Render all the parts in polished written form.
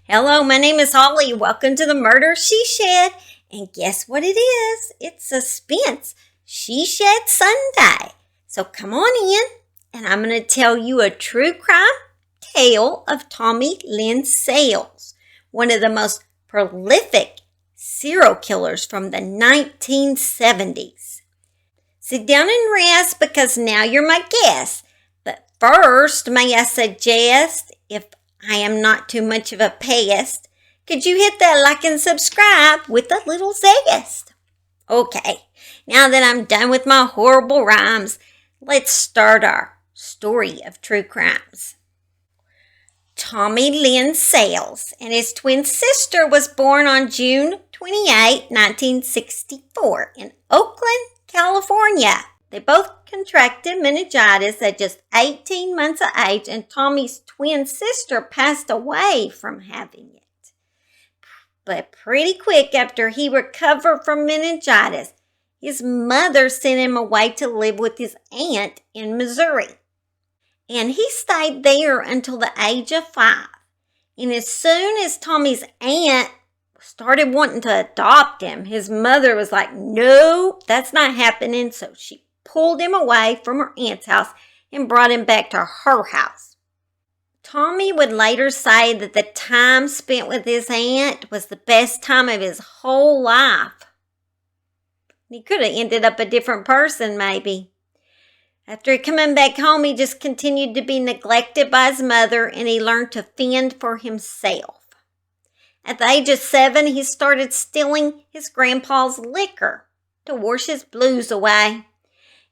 Hello, my name is Holly. Welcome to the Murder She Shed. And guess what it is? It's Suspense She Shed Sunday. So come on in, and I'm going to tell you a true crime tale of Tommy Lynn Sales, one of the most prolific serial killers from the 1970s. Sit down and rest because now you're my guest. But first, may I suggest, if I am not too much of a pest, could you hit that like and subscribe with a little zest? Okay, now that I'm done with my horrible rhymes, let's start our story of true crimes. Tommy Lynn Sales and his twin sister was born on June 28, 1964 in Oakland, California. They both contracted meningitis at just 18 months of age, and Tommy's twin sister passed away from having it. But pretty quick after he recovered from meningitis, his mother sent him away to live with his aunt in Missouri. And he stayed there until the age of 5. And as soon as Tommy's aunt started wanting to adopt him, his mother was like, no, that's not happening. So she pulled him away from her aunt's house and brought him back to her house. Tommy would later say that the time spent with his aunt was the best time of his whole life. He could have ended up a different person, maybe. After coming back home, he just continued to be neglected by his mother, and he learned to fend for himself. At the age of 7, he started stealing his grandpa's liquor to wash his blues away.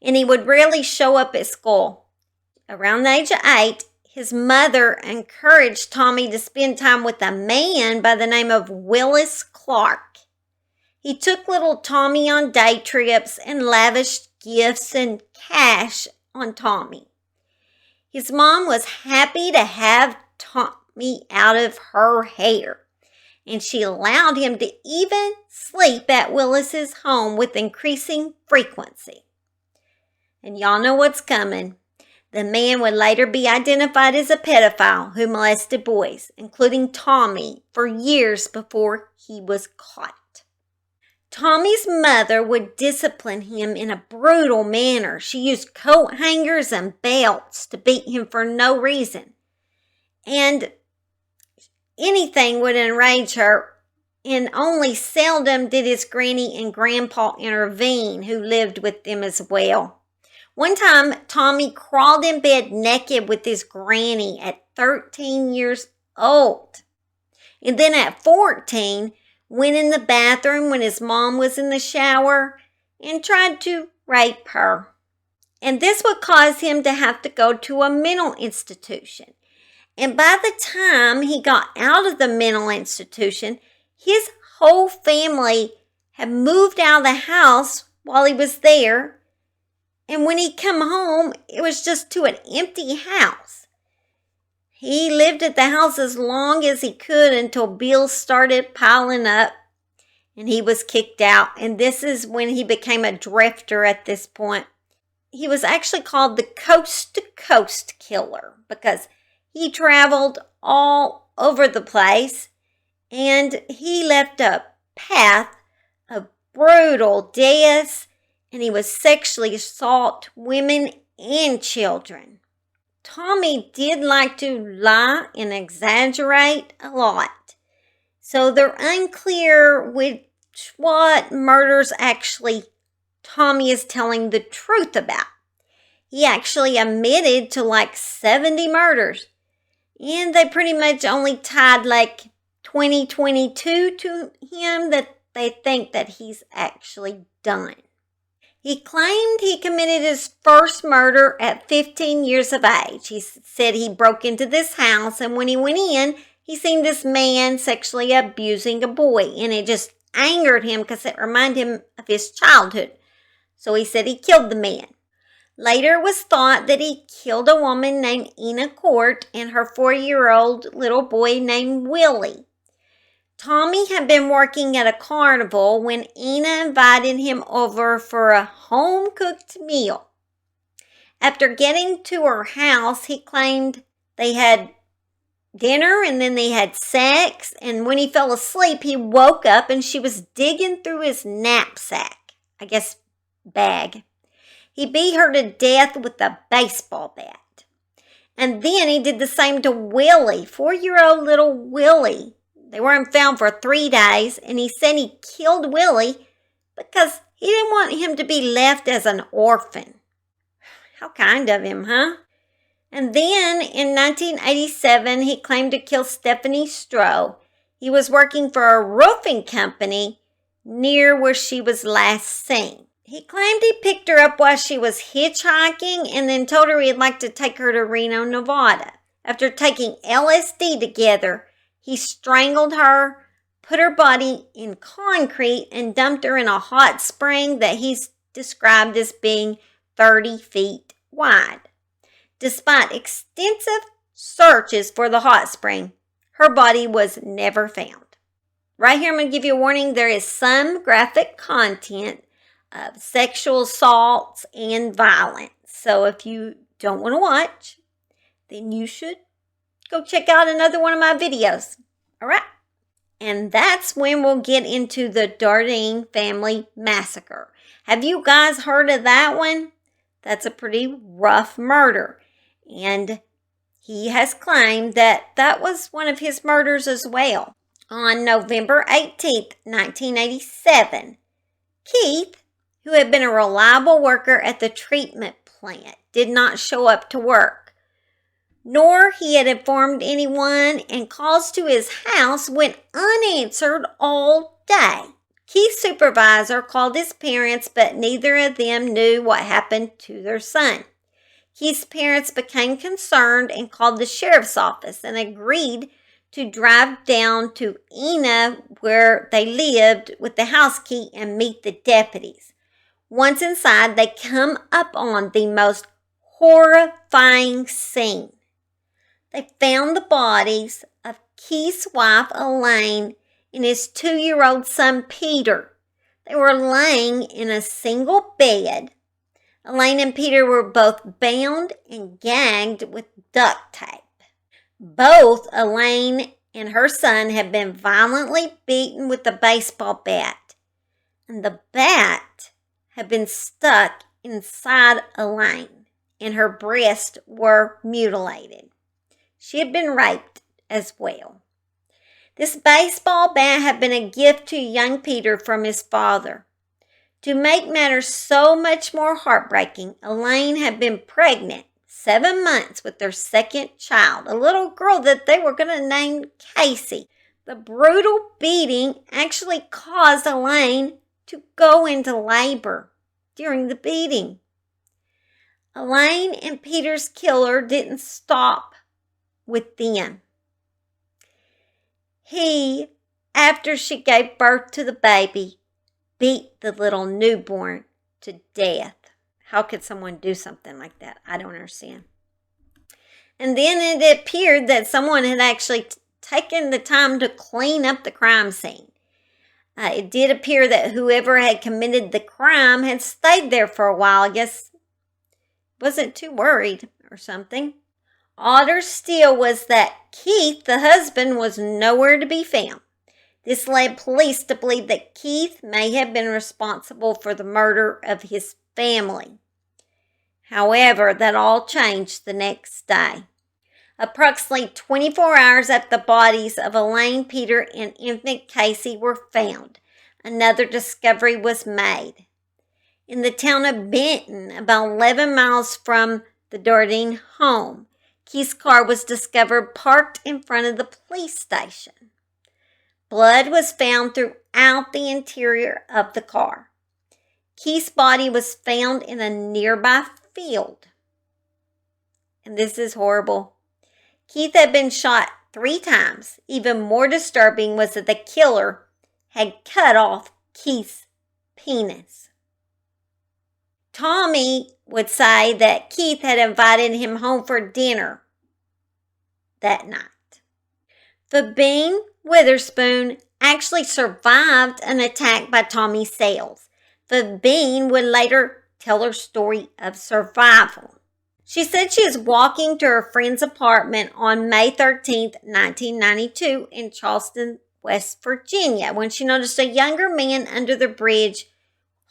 And he would rarely show up at school. Around the age of 8, his mother encouraged Tommy to spend time with a man by the name of Willis Clark. He took little Tommy on day trips and lavished gifts and cash on Tommy. His mom was happy to have Tommy out of her hair, and she allowed him to even sleep at Willis's home with increasing frequency. And y'all know what's coming. The man would later be identified as a pedophile who molested boys, including Tommy, for years before he was caught. Tommy's mother would discipline him in a brutal manner. She used coat hangers and belts to beat him for no reason. And anything would enrage her, and only seldom did his granny and grandpa intervene, who lived with them as well. One time, Tommy crawled in bed naked with his granny at 13 years old. And then at 14, went in the bathroom when his mom was in the shower and tried to rape her. And this would cause him to have to go to a mental institution. And by the time he got out of the mental institution, his whole family had moved out of the house while he was there. And when he come home, it was just to an empty house. He lived at the house as long as he could until bills started piling up and he was kicked out. And this is when he became a drifter at this point. He was actually called the Coast to Coast Killer because he traveled all over the place and he left a path of brutal deaths. And he would sexually assault women and children. Tommy did like to lie and exaggerate a lot. So they're unclear which what murders actually Tommy is telling the truth about. He actually admitted to like 70 murders. And they pretty much only tied like 2022 to him that they think that he's actually done. He claimed he committed his first murder at 15 years of age. He said he broke into this house, and when he went in, he seen this man sexually abusing a boy, and it just angered him because it reminded him of his childhood. So he said he killed the man. Later it was thought that he killed a woman named Ina Court and her 4-year-old little boy named Willie. Tommy had been working at a carnival when Ina invited him over for a home-cooked meal. After getting to her house, he claimed they had dinner and then they had sex, and when he fell asleep, he woke up and she was digging through his knapsack, I guess bag. He beat her to death with a baseball bat. And then he did the same to Willie, 4-year-old little Willie. They weren't found for 3 days, and he said he killed Willie because he didn't want him to be left as an orphan. How kind of him, huh? And then in 1987, he claimed to kill Stephanie Stroh. He was working for a roofing company near where she was last seen. He claimed he picked her up while she was hitchhiking and then told her he'd like to take her to Reno, Nevada. After taking LSD together, he strangled her, put her body in concrete, and dumped her in a hot spring that he's described as being 30 feet wide. Despite extensive searches for the hot spring, her body was never found. Right here, I'm going to give you a warning. There is some graphic content of sexual assaults and violence. So if you don't want to watch, then you should go check out another one of my videos. All right? And that's when we'll get into the Dardeen family massacre. Have you guys heard of that one? That's a pretty rough murder. And he has claimed that that was one of his murders as well. On November 18th, 1987, Keith, who had been a reliable worker at the treatment plant, did not show up to work, nor he had informed anyone, and calls to his house went unanswered all day. Keith's supervisor called his parents, but neither of them knew what happened to their son. Keith's parents became concerned and called the sheriff's office and agreed to drive down to Ina, where they lived, with the house key and meet the deputies. Once inside, they come up on the most horrifying scene. They found the bodies of Keith's wife, Elaine, and his 2-year-old son, Peter. They were laying in a single bed. Elaine and Peter were both bound and gagged with duct tape. Both Elaine and her son had been violently beaten with a baseball bat, and the bat had been stuck inside Elaine, and her breasts were mutilated. She had been raped as well. This baseball bat had been a gift to young Peter from his father. To make matters so much more heartbreaking, Elaine had been pregnant 7 months with their second child, a little girl that they were going to name Casey. The brutal beating actually caused Elaine to go into labor during the beating. Elaine and Peter's killer didn't stop with them. He, after she gave birth to the baby, beat the little newborn to death. How could someone do something like that? I don't understand. And then it appeared that someone had actually taken the time to clean up the crime scene. It did appear that whoever had committed the crime had stayed there for a while. I guess wasn't too worried or something. Odder still was that Keith, the husband, was nowhere to be found. This led police to believe that Keith may have been responsible for the murder of his family. However, that all changed the next day. Approximately 24 hours after the bodies of Elaine, Peter, and infant Casey were found, another discovery was made. In the town of Benton, about 11 miles from the Dardeen home, Keith's car was discovered parked in front of the police station. Blood was found throughout the interior of the car. Keith's body was found in a nearby field. And this is horrible. Keith had been shot 3 times. Even more disturbing was that the killer had cut off Keith's penis. Tommy would say that Keith had invited him home for dinner that night. Fabine Witherspoon actually survived an attack by Tommy Sales. Fabine would later tell her story of survival. She said she was walking to her friend's apartment on May 13th, 1992 in Charleston, West Virginia, when she noticed a younger man under the bridge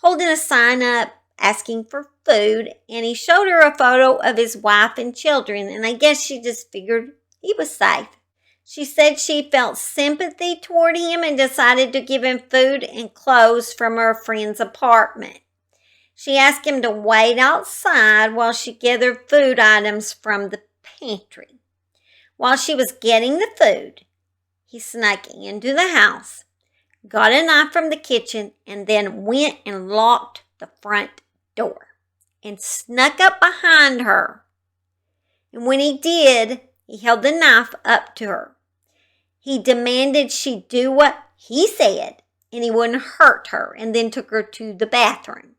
holding a sign up asking for food, and he showed her a photo of his wife and children, and I guess she just figured he was safe. She said she felt sympathy toward him and decided to give him food and clothes from her friend's apartment. She asked him to wait outside while she gathered food items from the pantry. While she was getting the food, he snuck into the house, got a knife from the kitchen, and then went and locked the front door and snuck up behind her. And when he did, he held the knife up to her. He demanded she do what he said, and he wouldn't hurt her, and then took her to the bathroom.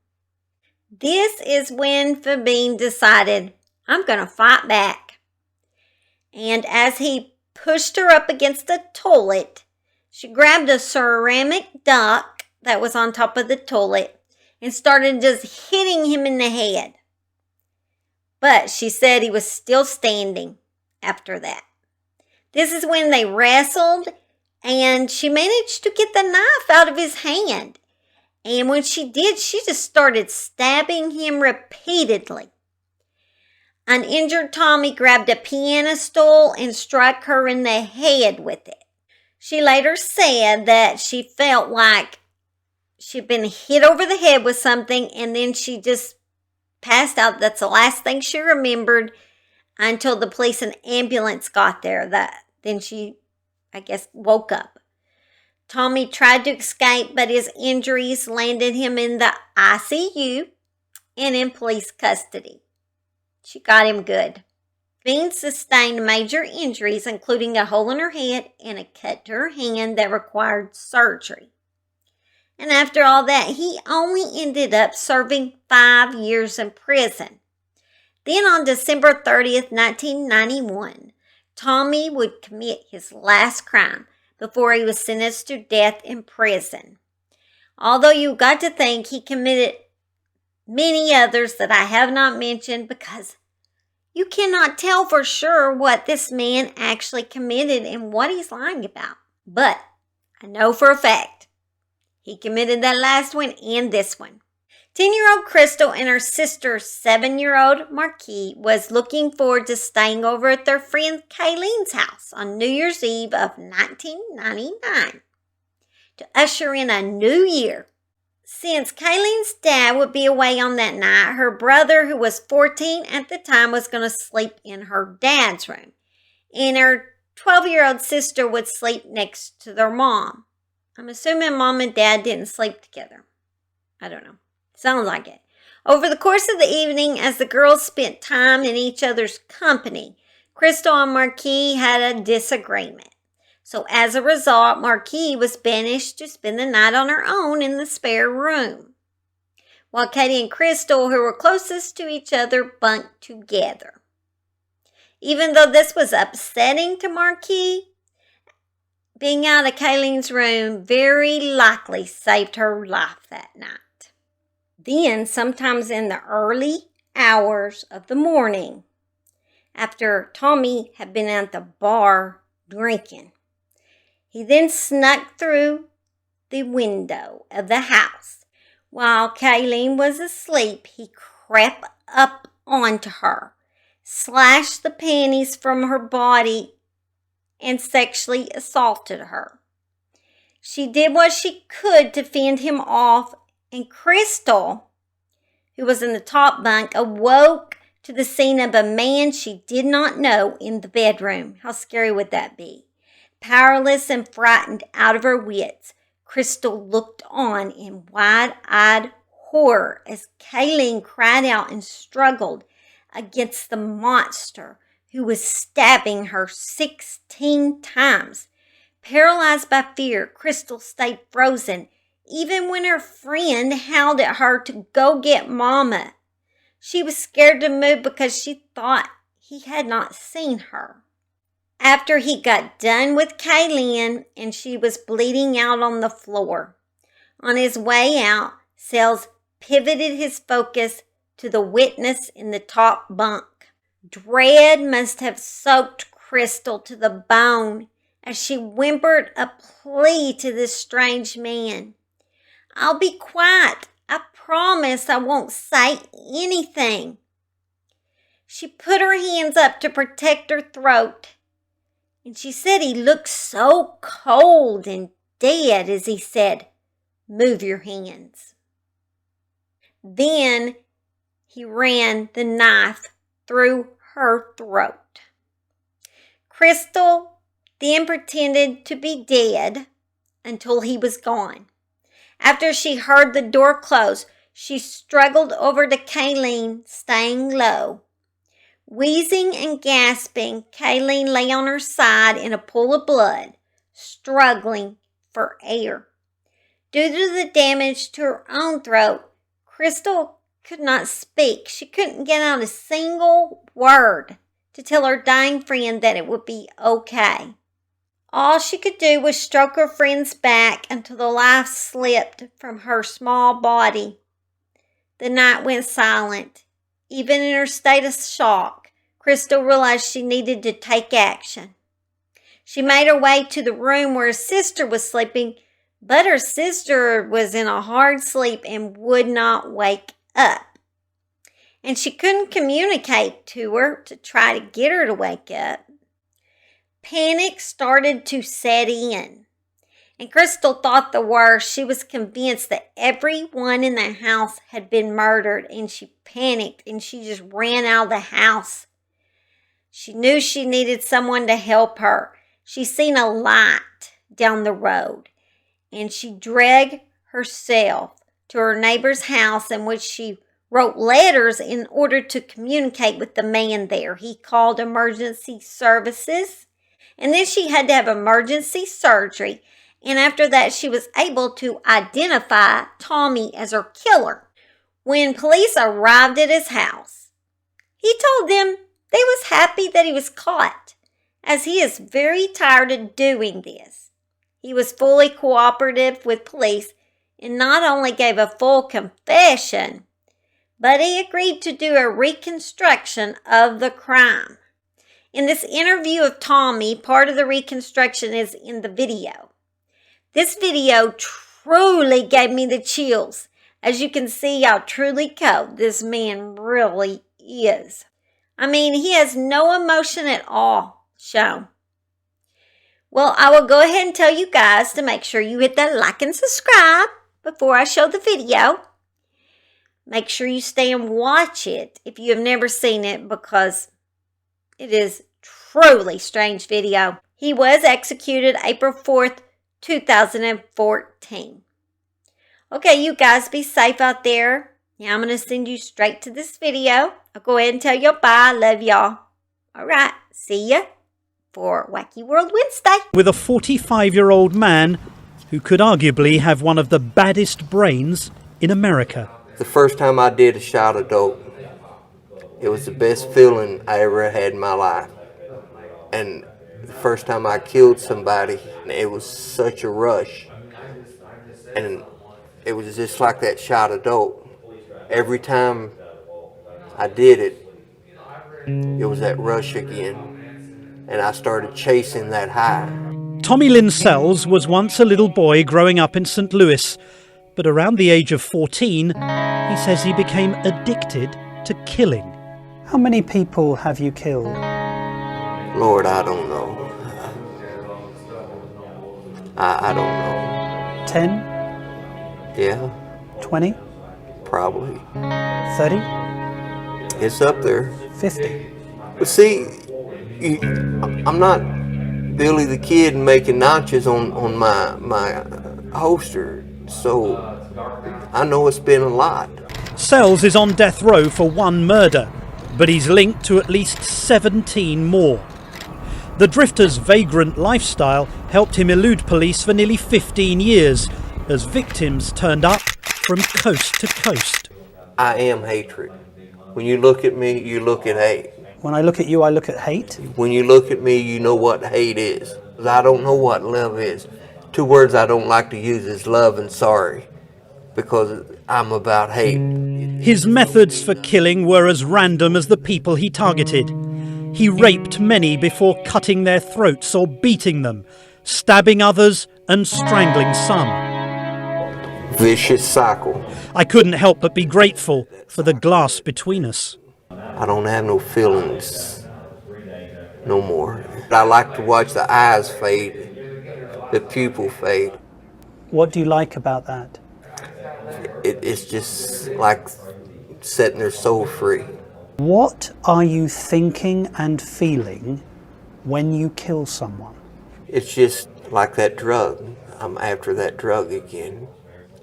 This is when Fabine decided, I'm going to fight back. And as he pushed her up against the toilet, she grabbed a ceramic duck that was on top of the toilet and started just hitting him in the head. But she said he was still standing after that. This is when they wrestled, and she managed to get the knife out of his hand. And when she did, she just started stabbing him repeatedly. Uninjured Tommy grabbed a piano stool and struck her in the head with it. She later said that she felt like she'd been hit over the head with something, and then she just passed out. That's the last thing she remembered until the police and ambulance got there. Then she, I guess, woke up. Tommy tried to escape, but his injuries landed him in the ICU and in police custody. She got him good. Fabine sustained major injuries, including a hole in her head and a cut to her hand that required surgery. And after all that, he only ended up serving 5 years in prison. Then on December 30th, 1991, Tommy would commit his last crime before he was sentenced to death in prison. Although you got to think he committed many others that I have not mentioned, because you cannot tell for sure what this man actually committed and what he's lying about. But I know for a fact he committed that last one and this one. 10-year-old Crystal and her sister, 7-year-old Marquis, was looking forward to staying over at their friend Kayleen's house on New Year's Eve of 1999 to usher in a new year. Since Kayleen's dad would be away on that night, her brother, who was 14 at the time, was going to sleep in her dad's room, and her 12-year-old sister would sleep next to their mom. I'm assuming mom and dad didn't sleep together. I don't know. Sounds like it. Over the course of the evening, as the girls spent time in each other's company, Crystal and Marquis had a disagreement. So as a result, Marquis was banished to spend the night on her own in the spare room, while Katie and Crystal, who were closest to each other, bunked together. Even though this was upsetting to Marquis, being out of Kayleen's room very likely saved her life that night. Then, sometimes in the early hours of the morning, after Tommy had been at the bar drinking, he then snuck through the window of the house. While Kayleen was asleep, he crept up onto her, slashed the panties from her body, and sexually assaulted her. She did what she could to fend him off, and Crystal, who was in the top bunk, awoke to the scene of a man she did not know in the bedroom. How scary would that be? Powerless and frightened out of her wits, Crystal looked on in wide-eyed horror as Kayleen cried out and struggled against the monster who was stabbing her 16 times. Paralyzed by fear, Crystal stayed frozen even when her friend howled at her to go get Mama. She was scared to move because she thought he had not seen her. After he got done with Kaylin and she was bleeding out on the floor, on his way out, Sells pivoted his focus to the witness in the top bunk. Dread must have soaked Crystal to the bone as she whimpered a plea to this strange man. "I'll be quiet. I promise I won't say anything." She put her hands up to protect her throat, and she said he looked so cold and dead as he said, "Move your hands." Then he ran the knife through her throat. Crystal then pretended to be dead until he was gone. After she heard the door close, she struggled over to Kaylin, staying low. Wheezing and gasping, Kaylin lay on her side in a pool of blood, struggling for air. Due to the damage to her own throat, Crystal could not speak. She couldn't get out a single word to tell her dying friend that it would be okay. All she could do was stroke her friend's back until the life slipped from her small body. The night went silent. Even in her state of shock, Crystal realized she needed to take action. She made her way to the room where her sister was sleeping, but her sister was in a hard sleep and would not wake up. And she couldn't communicate to her to try to get her to wake up. Panic started to set in, and Crystal thought the worst. She was convinced that everyone in the house had been murdered, and she panicked and she just ran out of the house. She knew she needed someone to help her. She seen a light down the road, and she dragged herself to her neighbor's house, in which she wrote letters in order to communicate with the man there. He called emergency services, and then she had to have emergency surgery, and after that she was able to identify Tommy as her killer. When police arrived at his house, he told them they was happy that he was caught, as he is very tired of doing this. He was fully cooperative with police and not only gave a full confession, but he agreed to do a reconstruction of the crime. In this interview of Tommy, part of the reconstruction is in the video. This video truly gave me the chills. As you can see how truly cold this man really is. I mean, he has no emotion at all shown. Well, I will go ahead and tell you guys to make sure you hit that like and subscribe before I show the video. Make sure you stay and watch it if you have never seen it, because it is truly strange video. He was executed April 4th, 2014. Okay, you guys be safe out there. Now I'm going to send you straight to this video. I'll go ahead and tell you bye. Love y'all. All right, see ya for Wacky World Wednesday. With a 45-year-old man who could arguably have one of the baddest brains in America. The first time I did a shot of dope, it was the best feeling I ever had in my life. And the first time I killed somebody, it was such a rush. And it was just like that shot of dope. Every time I did it, it was that rush again. And I started chasing that high. Tommy Lynn Sells was once a little boy growing up in St. Louis. But around the age of 14, he says he became addicted to killing. How many people have you killed? Lord, I don't know. I don't know. 10? Yeah, 20? probably. 30? It's up there. 50? But see, I'm not Billy the Kid making notches on my holster, so I know it's been a lot. Sells is on death row for one murder, but he's linked to at least 17 more. The drifter's vagrant lifestyle helped him elude police for nearly 15 years as victims turned up from coast to coast. I am hatred. When you look at me, you look at hate. When I look at you, I look at hate. When you look at me, you know what hate is. 'Cause I don't know what love is. Two words I don't like to use is love and sorry, because I'm about hate. His methods for killing were as random as the people he targeted. He raped many before cutting their throats or beating them, stabbing others and strangling some. Vicious cycle. I couldn't help but be grateful for the glass between us. I don't have no feelings no more. I like to watch the eyes fade, the pupil fade. What do you like about that? It's just like setting their soul free. What are you thinking and feeling when you kill someone? It's just like that drug. I'm after that drug again.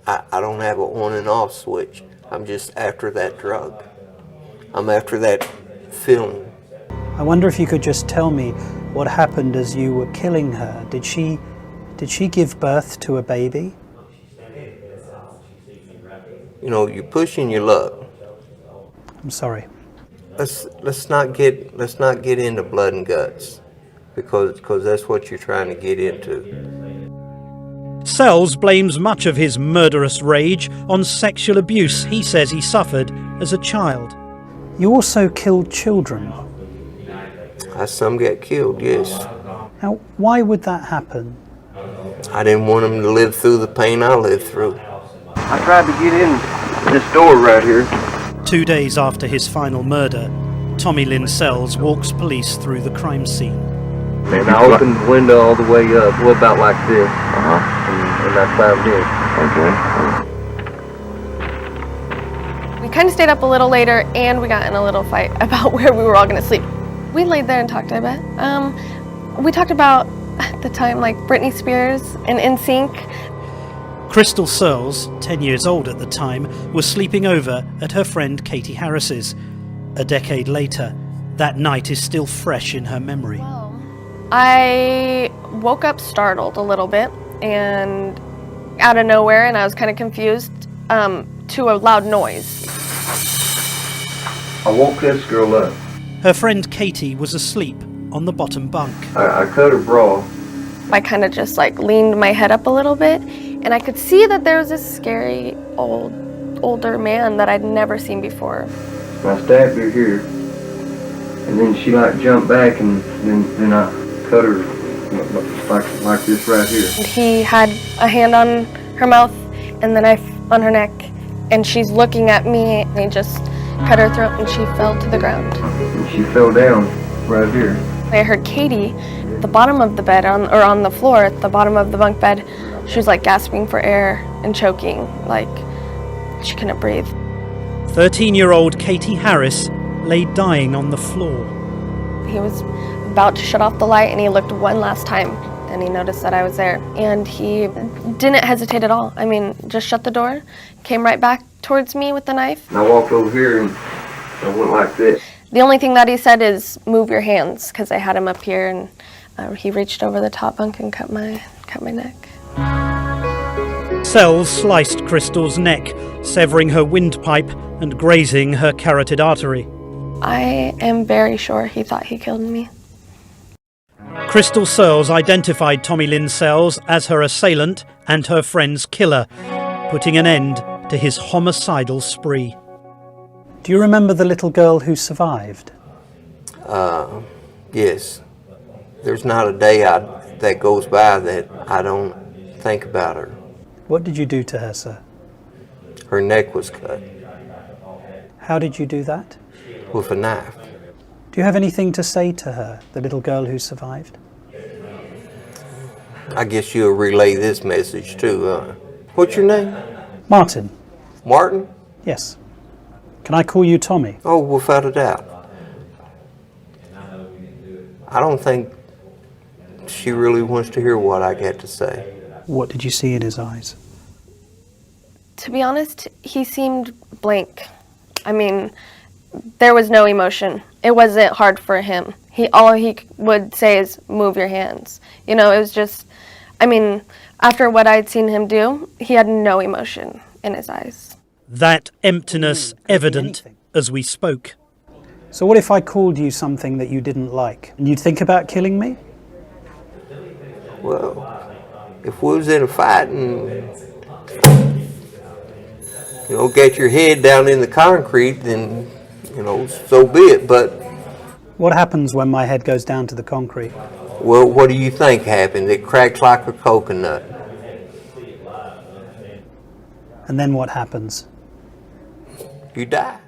I don't have an on and off switch. I'm just after that drug. I'm after that feeling. I wonder if you could just tell me what happened as you were killing her. Did she give birth to a baby? You know, you push and you love. I'm sorry. Let's not get into blood and guts, because that's what you're trying to get into. Sells blames much of his murderous rage on sexual abuse he says he suffered as a child. You also killed children. Some get killed, yes. Now, why would that happen? I didn't want them to live through the pain I lived through. I tried to get in this door right here. 2 days after his final murder, Tommy Lynn Sells walks police through the crime scene. And I opened the window all the way up, well, about like this. And I climbed in. We kind of stayed up a little later, and we got in a little fight about where we were all going to sleep. We laid there and talked a bit. We talked about, at the time, like Britney Spears and NSYNC. Crystal Searles, 10 years old at the time, was sleeping over at her friend Katie Harris's. A decade later, that night is still fresh in her memory. I woke up startled a little bit and out of nowhere, and I was kind of confused to a loud noise. I woke this girl up. Her friend Katie was asleep on the bottom bunk. I cut her bra. I kind of just like leaned my head up a little bit, and I could see that there was this scary older man that I'd never seen before. I stabbed her here, and then she like jumped back, and then I cut her like this right here. And he had a hand on her mouth and the knife on her neck, and she's looking at me, and he just cut her throat, and she fell to the ground. And she fell down right here. I heard Katie at the bottom of the bed, on the floor at the bottom of the bunk bed. She was like gasping for air and choking, like she couldn't breathe. 13-year-old Katie Harris lay dying on the floor. He was about to shut off the light, and he looked one last time, and he noticed that I was there, and he didn't hesitate at all. I mean, just shut the door, came right back towards me with the knife. And I walked over here, and I went like this. The only thing that he said is, "Move your hands," because I had him up here, and he reached over the top bunk and cut my neck. Sells sliced Crystal's neck, severing her windpipe and grazing her carotid artery. I am very sure he thought he killed me. Crystal Searles identified Tommy Lynn Sells as her assailant and her friend's killer, putting an end to his homicidal spree. Do you remember the little girl who survived? Yes. There's not a day that goes by that I don't think about her. What did you do to her, sir? Her neck was cut How did you do that? with a knife. Do you have anything to say to her, the little girl who survived? I guess you'll relay this message too. What's your name? Martin. Martin? Yes. Can I call you Tommy? Oh, without a doubt. I don't think she really wants to hear what I got to say. What did you see in his eyes? To be honest, he seemed blank. I mean, there was no emotion. It wasn't hard for him. All he would say is, "Move your hands." You know, it was just, I mean, After what I'd seen him do, he had no emotion in his eyes. That emptiness evident as we spoke. So what if I called you something that you didn't like? And you'd think about killing me? Well, if we was in a fight and, get your head down in the concrete, then, so be it. But What happens when my head goes down to the concrete? well, what do you think happens? It cracks like a coconut. And then what happens? You die.